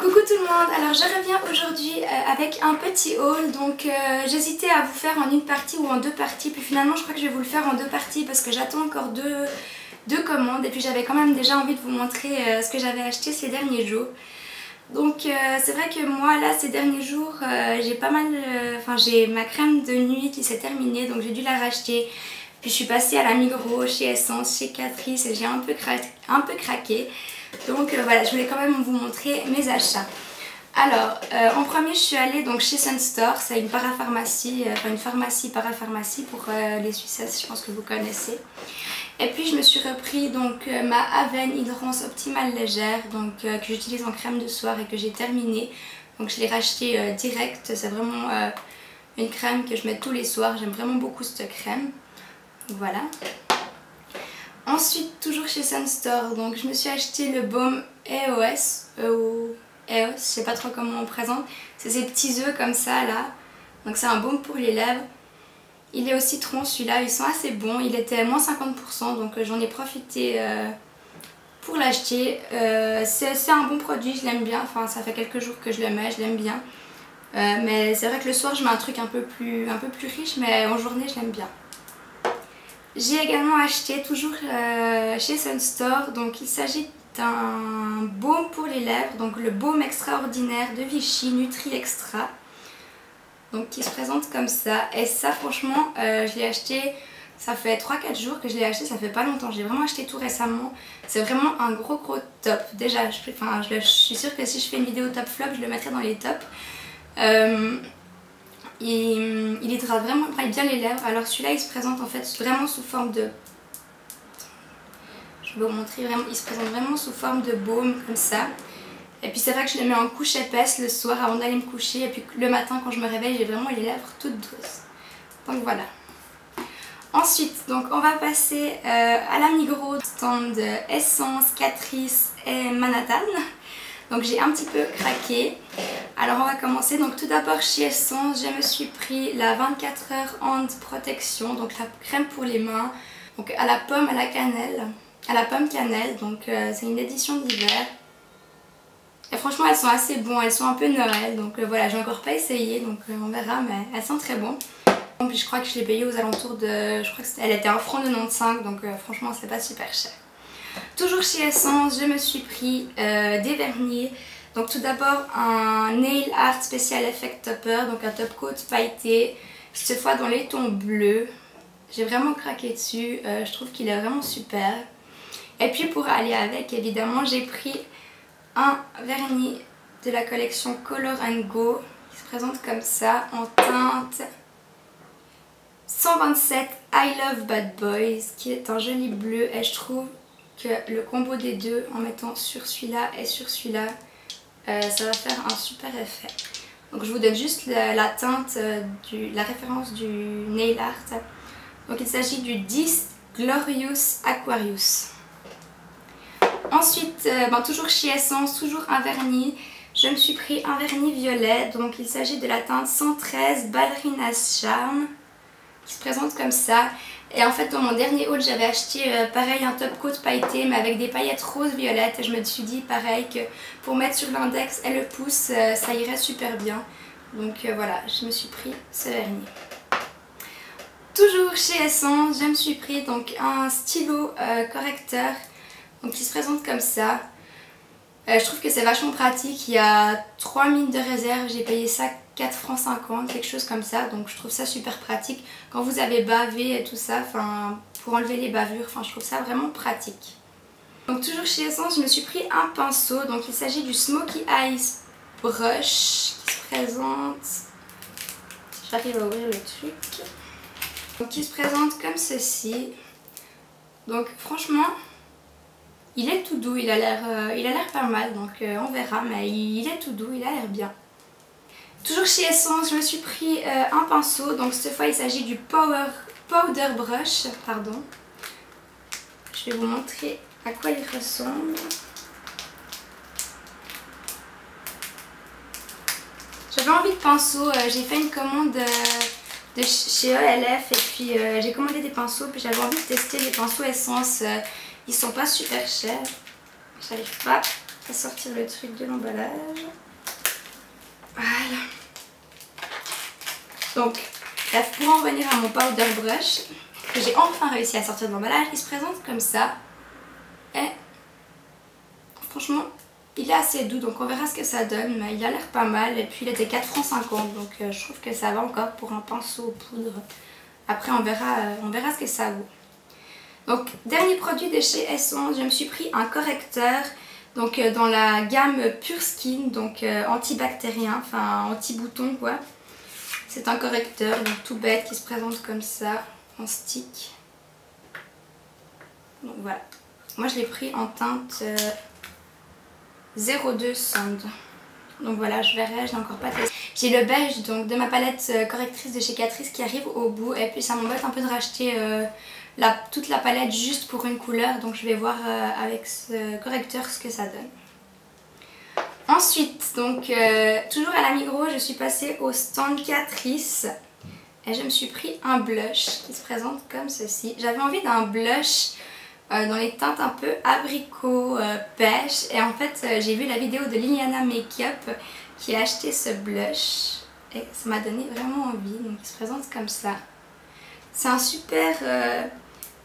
Coucou tout le monde, alors je reviens aujourd'hui avec un petit haul. Donc j'hésitais à vous faire en une partie ou en deux parties, puis finalement je crois que je vais vous le faire en deux parties parce que j'attends encore deux commandes et puis j'avais quand même déjà envie de vous montrer ce que j'avais acheté ces derniers jours. Donc c'est vrai que moi là ces derniers jours j'ai pas mal, j'ai ma crème de nuit qui s'est terminée, donc j'ai dû la racheter. Puis je suis passée à la Migros, chez Essence, chez Catrice et j'ai un peu craqué. Donc voilà, je voulais quand même vous montrer mes achats. Alors en premier je suis allée donc chez Sunstore, c'est une parapharmacie, une pharmacie parapharmacie pour les Suisses, je pense que vous connaissez. Et puis je me suis repris donc ma Aven Hydrance Optimale Légère, donc que j'utilise en crème de soir et que j'ai terminée. Donc je l'ai rachetée direct, c'est vraiment une crème que je mets tous les soirs, j'aime vraiment beaucoup cette crème. Voilà. Ensuite, toujours chez Sunstore, donc je me suis acheté le baume EOS, je sais pas trop comment on présente. C'est ces petits œufs comme ça là. Donc c'est un baume pour les lèvres. Il est au citron celui-là, ils sont assez bons. Il était à moins 50%, donc j'en ai profité pour l'acheter. C'est un bon produit, je l'aime bien. Enfin, ça fait quelques jours que je le mets, je l'aime bien. Mais c'est vrai que le soir je mets un truc un peu plus riche, mais en journée je l'aime bien. J'ai également acheté toujours chez Sunstore, donc il s'agit d'un baume pour les lèvres, donc le baume extraordinaire de Vichy Nutri Extra, donc qui se présente comme ça. Et ça franchement je l'ai acheté, ça fait 3-4 jours que je l'ai acheté, ça fait pas longtemps, j'ai vraiment acheté tout récemment. C'est vraiment un gros top, déjà je suis sûre que si je fais une vidéo top flop je le mettrai dans les tops. Il hydrate vraiment bien les lèvres. Alors celui-là il se présente en fait vraiment sous forme de... Je vais vous montrer, vraiment, il se présente vraiment sous forme de baume comme ça. Et puis c'est vrai que je le mets en couche épaisse le soir avant d'aller me coucher. Et puis le matin quand je me réveille j'ai vraiment les lèvres toutes douces. Donc voilà. Ensuite donc on va passer à la Migros, stand Essence, Catrice et Manhattan. Donc j'ai un petit peu craqué. Alors on va commencer. Donc tout d'abord chez Essence, je me suis pris la 24 heures Hand Protection, donc la crème pour les mains, donc à la pomme, à la cannelle, à la pomme cannelle. Donc c'est une édition d'hiver. Et franchement elles sont assez bonnes, elles sont un peu Noël. Donc voilà, j'ai encore pas essayé, donc on verra, mais elles sont très bonnes. Puis je crois que je l'ai payée aux alentours de, je crois que elle était à 1,95 €, donc franchement c'est pas super cher. Toujours chez Essence, je me suis pris des vernis. Donc tout d'abord un Nail Art Special Effect Topper, donc un top coat pailleté, cette fois dans les tons bleus. J'ai vraiment craqué dessus, je trouve qu'il est vraiment super. Et puis pour aller avec, évidemment, j'ai pris un vernis de la collection Color & Go qui se présente comme ça en teinte 127 I Love Bad Boys, qui est un joli bleu. Et je trouve que le combo des deux, en mettant sur celui-là et sur celui-là, ça va faire un super effet. Donc je vous donne juste la teinte, la référence du Nail Art. Donc il s'agit du 10 Glorious Aquarius. Ensuite, toujours chez Essence, toujours un vernis. Je me suis pris un vernis violet, donc il s'agit de la teinte 113 Ballerina's Charm, qui se présente comme ça. Et en fait dans mon dernier haul j'avais acheté pareil un top coat pailleté mais avec des paillettes roses violettes. Et je me suis dit pareil que pour mettre sur l'index et le pouce ça irait super bien. Donc voilà, je me suis pris ce vernis. Toujours chez Essence, je me suis pris donc un stylo correcteur, donc qui se présente comme ça. Je trouve que c'est vachement pratique, il y a 3 lignes de réserve, j'ai payé ça 4,50 €, quelque chose comme ça, donc je trouve ça super pratique quand vous avez bavé et tout ça, pour enlever les bavures, je trouve ça vraiment pratique. Donc toujours chez Essence, je me suis pris un pinceau, donc il s'agit du Smoky Eyes Brush qui se présente, j'arrive à ouvrir le truc, donc qui se présente comme ceci. Donc franchement il est tout doux, il a l'air pas mal, donc on verra, mais il est tout doux, il a l'air bien. Toujours chez Essence, je me suis pris un pinceau, donc cette fois il s'agit du Powder Brush, pardon. Je vais vous montrer à quoi il ressemble. J'avais envie de pinceau, j'ai fait une commande de chez ELF et puis j'ai commandé des pinceaux, puis j'avais envie de tester les pinceaux Essence. Ils sont pas super chers, j'arrive pas Je vais sortir le truc de l'emballage. Voilà. Donc, bref, pour en revenir à mon powder brush, que j'ai enfin réussi à sortir de l'emballage, il se présente comme ça. Et franchement, il est assez doux, donc on verra ce que ça donne, mais il a l'air pas mal. Et puis il était 4,50 €, donc je trouve que ça va encore pour un pinceau poudre. Après on verra ce que ça vaut. Donc dernier produit de chez Essence, je me suis pris un correcteur donc dans la gamme Pure Skin, donc antibactérien, enfin anti-bouton quoi. C'est un correcteur donc tout bête qui se présente comme ça en stick. Donc voilà. Moi je l'ai pris en teinte 02 Sand. Donc voilà, je verrai, je n'ai encore pas testé. J'ai le beige donc de ma palette correctrice de chez Catrice qui arrive au bout. Et puis ça m'embête un peu de racheter toute la palette juste pour une couleur. Donc je vais voir avec ce correcteur ce que ça donne. Ensuite, donc toujours à la Migros, je suis passée au stand Catrice. Et je me suis pris un blush qui se présente comme ceci. J'avais envie d'un blush dans les teintes un peu abricot, pêche. Et en fait, j'ai vu la vidéo de Liliana Makeup qui a acheté ce blush. Et ça m'a donné vraiment envie. Donc il se présente comme ça. C'est un super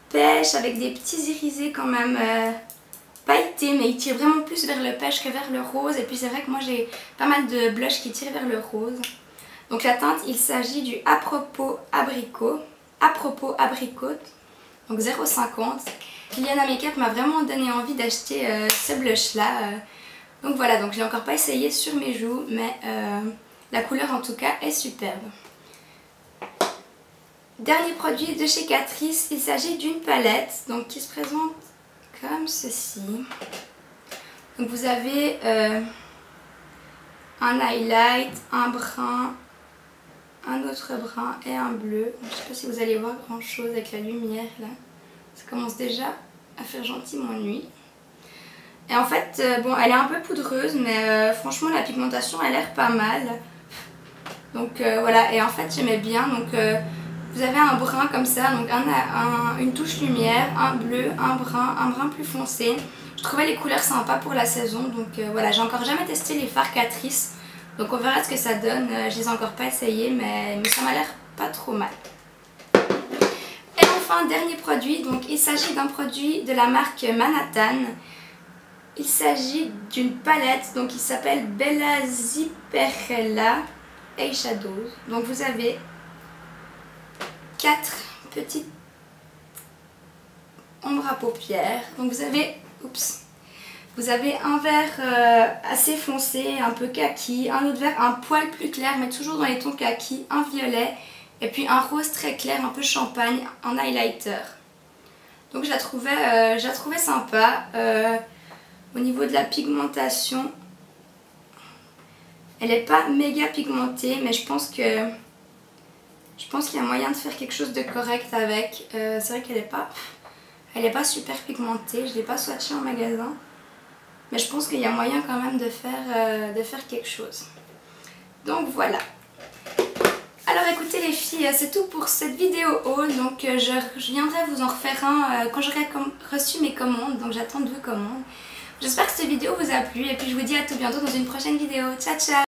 pêche avec des petits irisés quand même pailletés. Mais il tire vraiment plus vers le pêche que vers le rose. Et puis c'est vrai que moi j'ai pas mal de blush qui tirent vers le rose. Donc la teinte, il s'agit du À propos abricot. Donc 0,50. Liliana Makeup m'a vraiment donné envie d'acheter ce blush là. Donc voilà, donc j'ai encore pas essayé sur mes joues, mais la couleur en tout cas est superbe. Dernier produit de chez Catrice, il s'agit d'une palette donc qui se présente comme ceci. Donc vous avez un highlight, un brun, un autre brun et un bleu. Je sais pas si vous allez voir grand chose avec la lumière là. Ça commence déjà à faire gentiment nuit. Et en fait, bon, elle est un peu poudreuse, mais franchement la pigmentation a l'air pas mal. Donc voilà, et en fait j'aimais bien. Donc vous avez un brun comme ça, donc une touche lumière, un bleu, un brun plus foncé. Je trouvais les couleurs sympas pour la saison, donc voilà, j'ai encore jamais testé les fards Catrice. Donc on verra ce que ça donne, je les ai encore pas essayés, mais ça m'a l'air pas trop mal. Et enfin, dernier produit, donc il s'agit d'un produit de la marque Manhattan. Il s'agit d'une palette donc qui s'appelle Bella Zipperella Eyeshadows. Donc vous avez 4 petites ombres à paupières. Donc vous avez, vous avez un vert assez foncé, un peu kaki, un autre vert un poil plus clair mais toujours dans les tons kaki, un violet et puis un rose très clair, un peu champagne, en highlighter. Donc je la trouvais sympa. Au niveau de la pigmentation, elle n'est pas méga pigmentée, mais je pense qu'il y a moyen de faire quelque chose de correct avec. C'est vrai qu'elle n'est pas super pigmentée, je ne l'ai pas swatchée en magasin. Mais je pense qu'il y a moyen quand même de faire quelque chose. Donc voilà. Alors écoutez les filles, c'est tout pour cette vidéo haul. Donc je viendrai vous en refaire un quand j'aurai reçu mes commandes. Donc j'attends de vos commandes. J'espère que cette vidéo vous a plu et puis je vous dis à tout bientôt dans une prochaine vidéo. Ciao ciao!